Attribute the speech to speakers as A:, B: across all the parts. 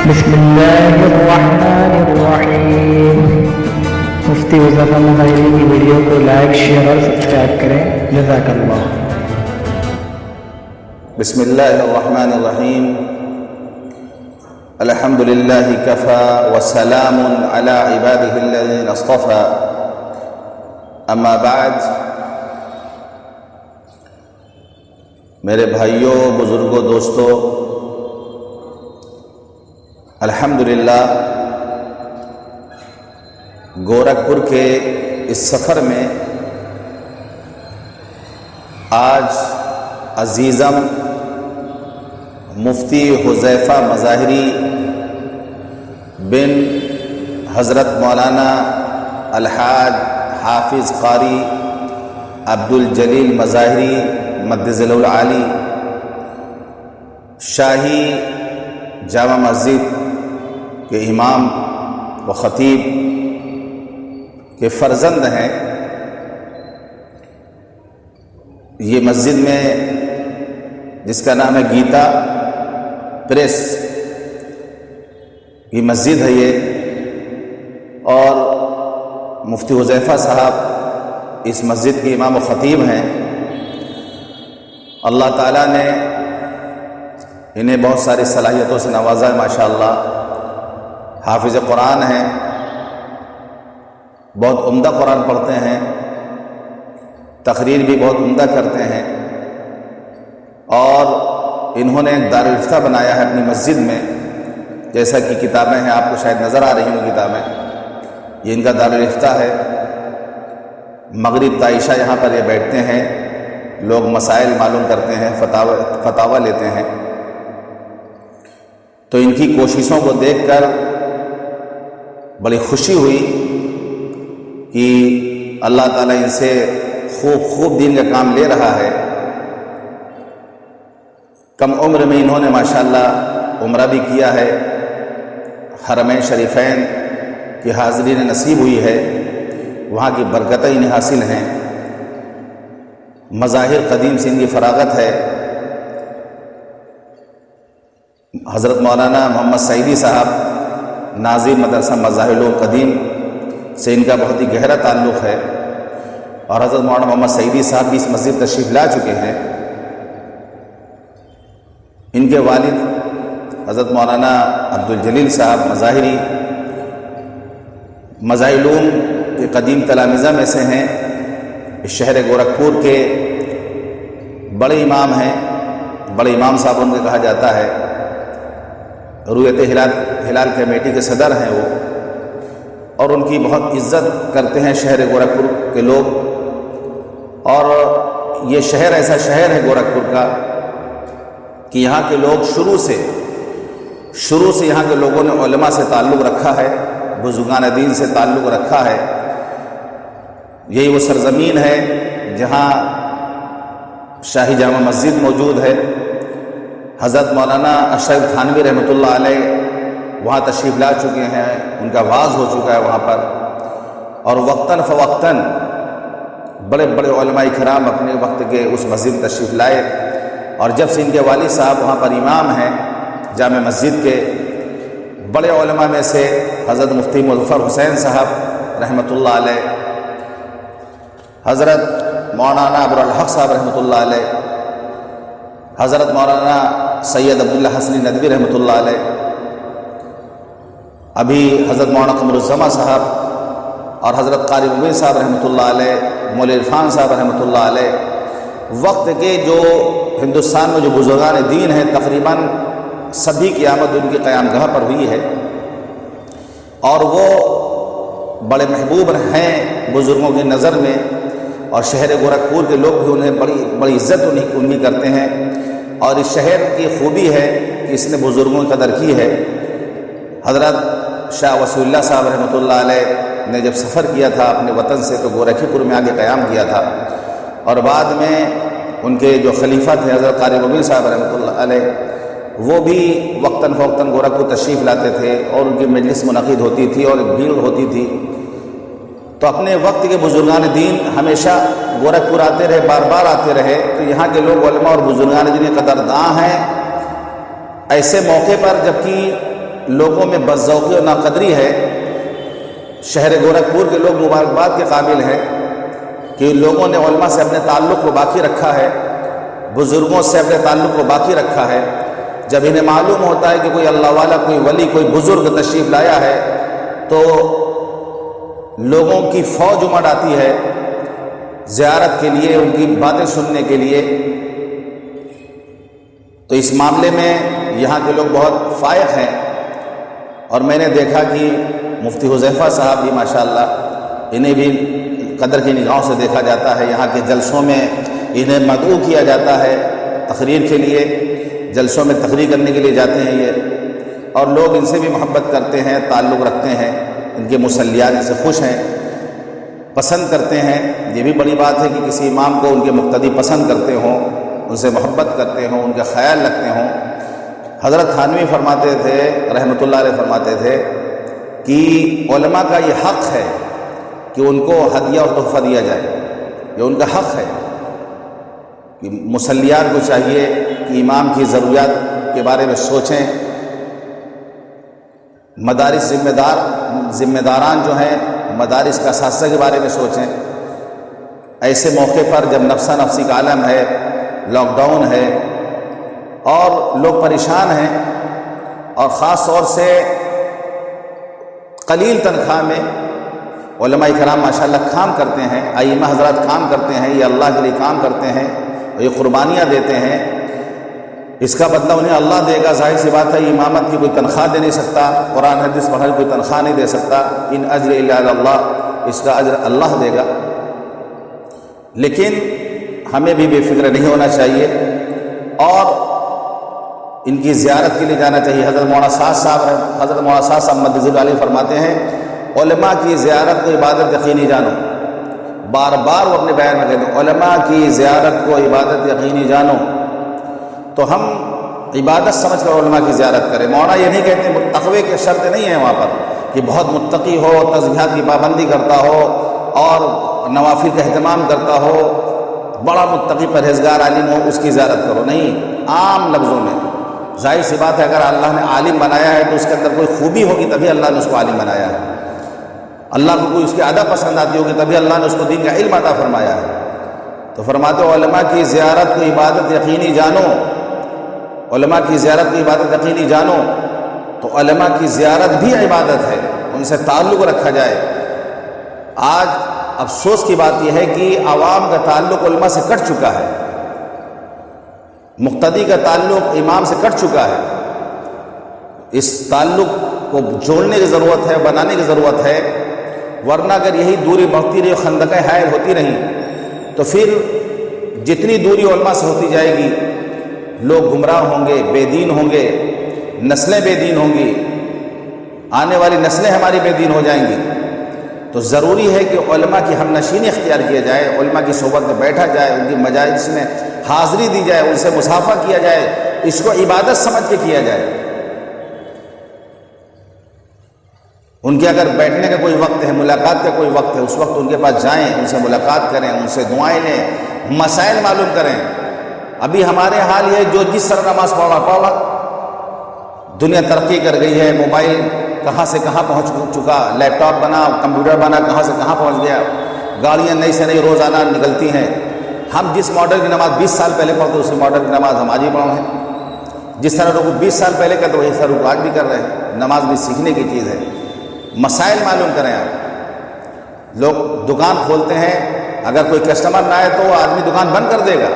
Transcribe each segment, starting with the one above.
A: بسم اللہ الرحمن الرحیم۔ مفتی حذیفہ مظاہری کی ویڈیو کو لائک، شیئر اور سبسکرائب کریں، جزاک اللہ۔
B: بسم اللہ الرحمن الرحیم۔ الحمد للہ کفا وسلام علی عبادہ الذین اصطفى، اما بعد۔ میرے بھائیوں، بزرگوں، دوستوں، الحمدللہ گورکھپور کے اس سفر میں آج عزیزم مفتی حذیفہ مظاہری بن حضرت مولانا الحاج حافظ قاری عبدالجلیل مظاہری مدظلہ العالی شاہی جامع مسجد کے امام و خطیب کے فرزند ہیں۔ یہ مسجد میں جس کا نام ہے گیتا پریس کی مسجد ہے یہ، اور مفتی حذیفہ صاحب اس مسجد کے امام و خطیب ہیں۔ اللہ تعالیٰ نے انہیں بہت ساری صلاحیتوں سے نوازا ہے، ماشاءاللہ۔ حافظ قرآن ہیں، بہت عمدہ قرآن پڑھتے ہیں، تقریر بھی بہت عمدہ کرتے ہیں، اور انہوں نے ایک دارالفتہ بنایا ہے اپنی مسجد میں، جیسا کہ کتابیں ہیں، آپ کو شاید نظر آ رہی ہوں کتابیں، یہ ان کا دارالفتہ ہے۔ مغرب عائشہ یہاں پر یہ بیٹھتے ہیں، لوگ مسائل معلوم کرتے ہیں، فتاوی لیتے ہیں۔ تو ان کی کوششوں کو دیکھ کر بڑی خوشی ہوئی کہ اللہ تعالیٰ ان سے خوب دین کا کام لے رہا ہے۔ کم عمر میں انہوں نے ماشاءاللہ عمرہ بھی کیا ہے، حرمین شریفین کی حاضری نصیب ہوئی ہے، وہاں کی برکتیں انہیں حاصل ہیں۔ مظاہر قدیم سے ان کی فراغت ہے۔ حضرت مولانا محمد سعیدی صاحب ناظم مدرسہ مظاہر قدیم سے ان کا بہت ہی گہرا تعلق ہے، اور حضرت مولانا محمد سعیدی صاحب بھی اس مسجد تشریف لا چکے ہیں۔ ان کے والد حضرت مولانا عبدالجلیل صاحب مظاہری مظاہر کے قدیم تلامذہ میں سے ہیں، اس شہر گورکھپور کے بڑے امام ہیں، بڑے امام صاحب ان کو کہا جاتا ہے۔ رویت ہلال کمیٹی کے صدر ہیں وہ، اور ان کی بہت عزت کرتے ہیں شہر گورکھپور کے لوگ۔ اور یہ شہر ایسا شہر ہے گورکھپور کا کہ یہاں کے لوگ شروع سے یہاں کے لوگوں نے علماء سے تعلق رکھا ہے، بزرگان دین سے تعلق رکھا ہے۔ یہی وہ سرزمین ہے جہاں شاہی جامع مسجد موجود ہے۔ حضرت مولانا اشرف تھانوی رحمۃ اللہ علیہ وہاں تشریف لا چکے ہیں، ان کا واعظ ہو چکا ہے وہاں پر، اور وقتاً فوقتاً بڑے بڑے علماء کرام اپنے وقت کے اس مسجد تشریف لائے۔ اور جب سے ان کے والد صاحب وہاں پر امام ہیں جامع مسجد کے، بڑے علماء میں سے حضرت مفتی مظفر حسین صاحب رحمۃ اللہ علیہ، حضرت مولانا ابوالحق صاحب رحمۃ اللہ علیہ، حضرت مولانا سید عبداللہ حسنی ندوی رحمۃ اللہ علیہ، ابھی حضرت مولانا قمر الزماں صاحب، اور حضرت قاری مبین صاحب رحمۃ اللہ علیہ، مولی عرفان صاحب رحمۃ اللہ علیہ، وقت کے جو ہندوستان میں جو بزرگان دین ہیں تقریباً سبھی کی آمد ان کی قیام گاہ پر ہوئی ہے، اور وہ بڑے محبوب ہیں بزرگوں کی نظر میں، اور شہر گورکھپور کے لوگ بھی انہیں بڑی عزت ان کی کرتے ہیں۔ اور اس شہر کی خوبی ہے کہ اس نے بزرگوں کی قدر کی ہے۔ حضرت شاہ وصول اللہ صاحب رحمۃ اللہ علیہ نے جب سفر کیا تھا اپنے وطن سے تو گورکھپور میں آگے قیام کیا تھا، اور بعد میں ان کے جو خلیفہ تھے حضرت قاری مبین صاحب رحمۃ اللہ علیہ، وہ بھی وقتاً فوقتاً گورکھپور تشریف لاتے تھے، اور ان کی مجلس منعقد ہوتی تھی اور ایک بھیڑ ہوتی تھی۔ تو اپنے وقت کے بزرگان دین ہمیشہ گورکھپور آتے رہے، بار بار آتے رہے، تو یہاں کے لوگ علماء اور بزرگان دین قدرداں ہیں۔ ایسے موقع پر جبکہ لوگوں میں بدذوقی اور ناقدری ہے، شہر گورکھپور کے لوگ مبارکباد کے قابل ہیں کہ لوگوں نے علماء سے اپنے تعلق کو باقی رکھا ہے، بزرگوں سے اپنے تعلق کو باقی رکھا ہے۔ جب انہیں معلوم ہوتا ہے کہ کوئی اللہ والا، کوئی ولی، کوئی بزرگ تشریف لایا ہے تو لوگوں کی فوج امڑ آتی ہے زیارت کے لیے، ان کی باتیں سننے کے لیے۔ تو اس معاملے میں یہاں کے لوگ بہت فائق ہیں، اور میں نے دیکھا کہ مفتی حذیفہ صاحب بھی ماشاءاللہ، انہیں بھی قدر کی نگاہوں سے دیکھا جاتا ہے۔ یہاں کے جلسوں میں انہیں مدعو کیا جاتا ہے تقریر کے لیے، جلسوں میں تقریر کرنے کے لیے جاتے ہیں یہ، اور لوگ ان سے بھی محبت کرتے ہیں، تعلق رکھتے ہیں، ان کے مسلیات سے خوش ہیں، پسند کرتے ہیں۔ یہ بھی بڑی بات ہے کہ کسی امام کو ان کے مقتدی پسند کرتے ہوں، ان سے محبت کرتے ہوں، ان کا خیال رکھتے ہوں۔ حضرت تھانوی فرماتے تھے رحمۃ اللہ علیہ، فرماتے تھے کہ علماء کا یہ حق ہے کہ ان کو ہدیہ اور تحفہ دیا جائے، یہ ان کا حق ہے کہ مسلیات کو چاہیے کہ امام کی ضروریات کے بارے میں سوچیں۔ مدارس ذمہ داران جو ہیں مدارس کا اساتذہ کے بارے میں سوچیں۔ ایسے موقع پر جب نفسا نفسی کا عالم ہے، لاک ڈاؤن ہے اور لوگ پریشان ہیں، اور خاص طور سے قلیل تنخواہ میں علماء کرام ماشاءاللہ کام کرتے ہیں، ائمہ حضرات کام کرتے ہیں، یہ اللہ کے لیے کام کرتے ہیں، یہ قربانیاں دیتے ہیں، اس کا بدلہ انہیں اللہ دے گا۔ ظاہر سی بات ہے یہ امامت کی کوئی تنخواہ دے نہیں سکتا، قرآن حدیث پڑھنے کوئی تنخواہ نہیں دے سکتا، ان اجر الا علی اللہ، اس کا اجر اللہ دے گا۔ لیکن ہمیں بھی بے فکر نہیں ہونا چاہیے اور ان کی زیارت کے لیے جانا چاہیے۔ حضرت مولانا صاحب صاحب مدذ علی فرماتے ہیں علماء کی زیارت کو عبادت یقینی جانو، بار بار وہ اپنے بیان میں کہتے ہیں علماء کی زیارت کو عبادت یقینی جانو۔ تو ہم عبادت سمجھ کر علماء کی زیارت کریں۔ مولانا یہ نہیں کہتے، تقوی کے شرط نہیں ہے وہاں پر کہ بہت متقی ہو، تسبیحات کی پابندی کرتا ہو اور نوافل کا اہتمام کرتا ہو، بڑا متقی پرہیزگار عالم ہو اس کی زیارت کرو، نہیں، عام لفظوں میں۔ ظاہر سی بات ہے اگر اللہ نے عالم بنایا ہے تو اس کے اندر کوئی خوبی ہوگی تبھی اللہ نے اس کو عالم بنایا ہے، اللہ کو کوئی اس کی ادب پسند آتی ہوگی تبھی اللہ نے اس کو دین کا علم عطا فرمایا ہے۔ تو فرماتے ہو علماء کی زیارت کو عبادت یقینی جانو، علماء کی زیارت کو عبادت یقینی جانو۔ تو علماء کی زیارت بھی عبادت ہے، ان سے تعلق رکھا جائے۔ آج افسوس کی بات یہ ہے کہ عوام کا تعلق علماء سے کٹ چکا ہے، مقتدی کا تعلق امام سے کٹ چکا ہے۔ اس تعلق کو جوڑنے کی ضرورت ہے، بنانے کی ضرورت ہے، ورنہ اگر یہی دوری بڑھتی رہی، خندقیں حائل ہوتی رہیں تو پھر جتنی دوری علماء سے ہوتی جائے گی لوگ گمراہ ہوں گے، بے دین ہوں گے، نسلیں بے دین ہوں گی، آنے والی نسلیں ہماری بے دین ہو جائیں گی۔ تو ضروری ہے کہ علماء کی ہم نشینی اختیار کیا جائے، علماء کی صحبت میں بیٹھا جائے، ان کی مجالس میں حاضری دی جائے، ان سے مصافحہ کیا جائے، اس کو عبادت سمجھ کے کیا جائے۔ ان کے اگر بیٹھنے کا کوئی وقت ہے، ملاقات کا کوئی وقت ہے، اس وقت ان کے پاس جائیں، ان سے ملاقات کریں، ان سے دعائیں لیں، مسائل معلوم کریں۔ ابھی ہمارے حال یہ جو جس طرح نماز پڑھا، دنیا ترقی کر گئی ہے، موبائل کہاں سے کہاں پہنچ چکا، لیپ ٹاپ بنا، کمپیوٹر بنا، کہاں سے کہاں پہنچ گیا، گاڑیاں نئی سے نئی روزانہ نکلتی ہیں۔ ہم جس ماڈل کی نماز 20 سال پہلے پڑھتے اسی ماڈل کی نماز ہم آج ہی پڑھ رہے ہیں، جس طرح رکوع 20 سال پہلے کرتے وہی طرح رکوع آج بھی کر رہے ہیں۔ نماز بھی سیکھنے کی چیز ہے، مسائل معلوم کریں آپ۔ لوگ دکان کھولتے ہیں، اگر کوئی کسٹمر نہ آئے تو وہ آدمی دکان بند کر دے گا،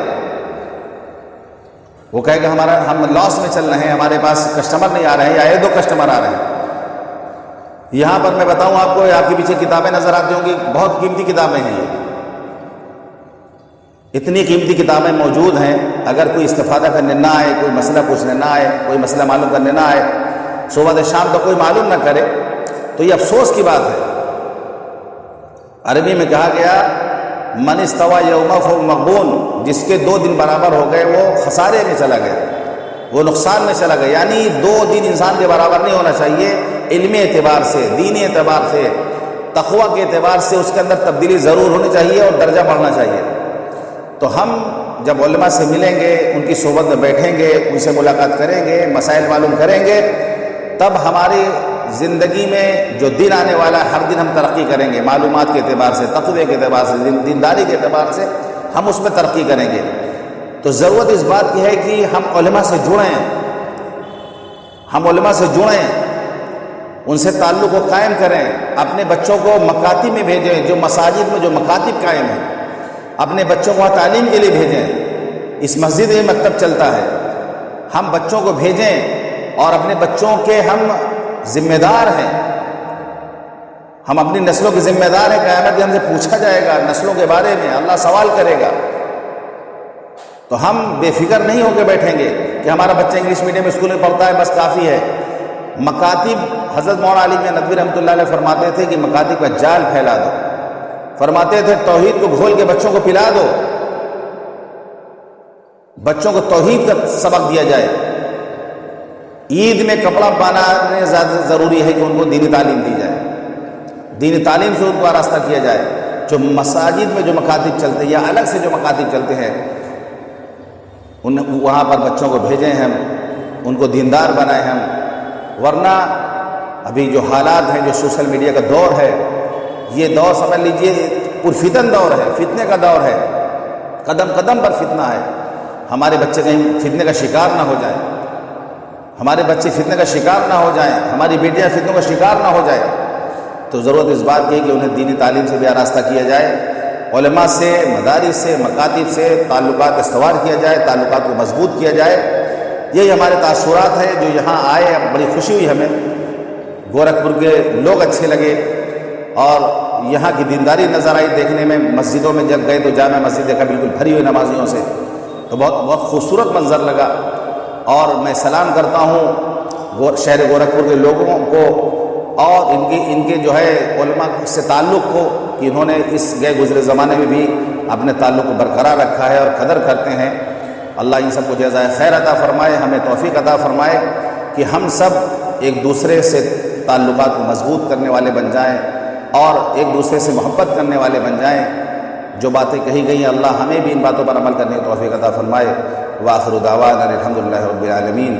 B: وہ کہے گا ہم لاس میں چل رہے ہیں، ہمارے پاس کسٹمر نہیں آ رہے ہیں، یا 1-2 کسٹمر آ رہے ہیں۔ یہاں پر میں بتاؤں آپ کو، آپ کے پیچھے کتابیں نظر آتی ہوں گی، بہت قیمتی کتابیں ہیں یہ، اتنی قیمتی کتابیں موجود ہیں، اگر کوئی استفادہ کرنے نہ آئے، کوئی مسئلہ پوچھنے نہ آئے، کوئی مسئلہ معلوم کرنے نہ آئے، صبح سے شام تک کوئی معلوم نہ کرے تو یہ افسوس کی بات ہے۔ عربی میں کہا گیا من استوى یوما فهو مغبون، جس کے 2 دن برابر ہو گئے وہ خسارے میں چلا گیا، وہ نقصان میں چلا گیا۔ یعنی 2 دن انسان کے برابر نہیں ہونا چاہیے، علمی اعتبار سے، دینی اعتبار سے، تقوی کے اعتبار سے اس کے اندر تبدیلی ضرور ہونی چاہیے اور درجہ بڑھنا چاہیے۔ تو ہم جب علماء سے ملیں گے، ان کی صحبت میں بیٹھیں گے، ان سے ملاقات کریں گے، مسائل معلوم کریں گے، تب ہماری زندگی میں جو دن آنے والا ہے ہر دن ہم ترقی کریں گے، معلومات کے اعتبار سے، تقوی کے اعتبار سے، دینداری کے اعتبار سے ہم اس میں ترقی کریں گے۔ تو ضرورت اس بات کی ہے کہ ہم علماء سے جڑیں، ہم علماء سے جڑیں، ان سے تعلق کو قائم کریں، اپنے بچوں کو مکاتب میں بھیجیں، جو مساجد میں جو مکاتب قائم ہیں اپنے بچوں کو تعلیم کے لیے بھیجیں۔ اس مسجد میں مکتب چلتا ہے، ہم بچوں کو بھیجیں اور اپنے بچوں کے ہم ذمہ دار ہیں، ہم اپنی نسلوں کے ذمہ دار ہیں۔ قیامت میں ہم سے پوچھا جائے گا نسلوں کے بارے میں، اللہ سوال کرے گا۔ تو ہم بے فکر نہیں ہو کے بیٹھیں گے کہ ہمارا بچہ انگلش میڈیم اسکول میں پڑھتا ہے بس کافی ہے۔ مکاتب، حضرت مولانا علی میاں ندوی رحمۃ اللہ علیہ فرماتے تھے کہ مکاتب کا جال پھیلا دو، فرماتے تھے توحید کو گھول کے بچوں کو پلا دو، بچوں کو توحید کا سبق دیا جائے۔ عید میں کپڑا پہنانے زیادہ ضروری ہے کہ ان کو دینی تعلیم دی جائے، دینی تعلیم سے ان کو آراستہ کیا جائے۔ جو مساجد میں جو مکاتب چلتے ہیں یا الگ سے جو مکاتب چلتے ہیں وہاں پر بچوں کو بھیجیں ہم، ان کو دیندار بنائیں ہم، ورنہ ابھی جو حالات ہیں، جو سوشل میڈیا کا دور ہے، یہ دور سمجھ لیجئے پرفتن دور ہے، فتنے کا دور ہے، قدم قدم پر فتنہ ہے۔ ہمارے بچے کہیں فتنے کا شکار نہ ہو جائیں، ہمارے بچے فتنے کا شکار نہ ہو جائیں، ہماری بیٹیاں فتنوں کا شکار نہ ہو جائیں۔ تو ضرورت اس بات کی ہے کہ انہیں دینی تعلیم سے بھی آراستہ کیا جائے، علماء سے، مدارس سے، مکاتب سے تعلقات استوار کیا جائے، تعلقات کو مضبوط کیا جائے۔ یہی ہمارے تاثرات ہیں جو یہاں آئے، بڑی خوشی ہوئی ہمیں، گورکھپور کے لوگ اچھے لگے اور یہاں کی دینداری نظر آئی دیکھنے میں۔ مسجدوں میں جب گئے تو جامع مسجد دیکھا بالکل بھری ہوئی نمازیوں سے، تو بہت خوبصورت منظر لگا۔ اور میں سلام کرتا ہوں شہر گورکھپور کے لوگوں کو اور ان کے جو ہے علماء سے تعلق کو، کہ انہوں نے اس گئے گزرے زمانے میں بھی اپنے تعلق کو برقرار رکھا ہے اور قدر کرتے ہیں۔ اللہ ان سب کو جزائے خیر عطا فرمائے، ہمیں توفیق عطا فرمائے کہ ہم سب ایک دوسرے سے تعلقات کو مضبوط کرنے والے بن جائیں اور ایک دوسرے سے محبت کرنے والے بن جائیں۔ جو باتیں کہی گئی ہیں اللہ ہمیں بھی ان باتوں پر عمل کرنے کی توفیق عطا فرمائے۔ وآخر دعوانا الحمدللہ رب العالمین۔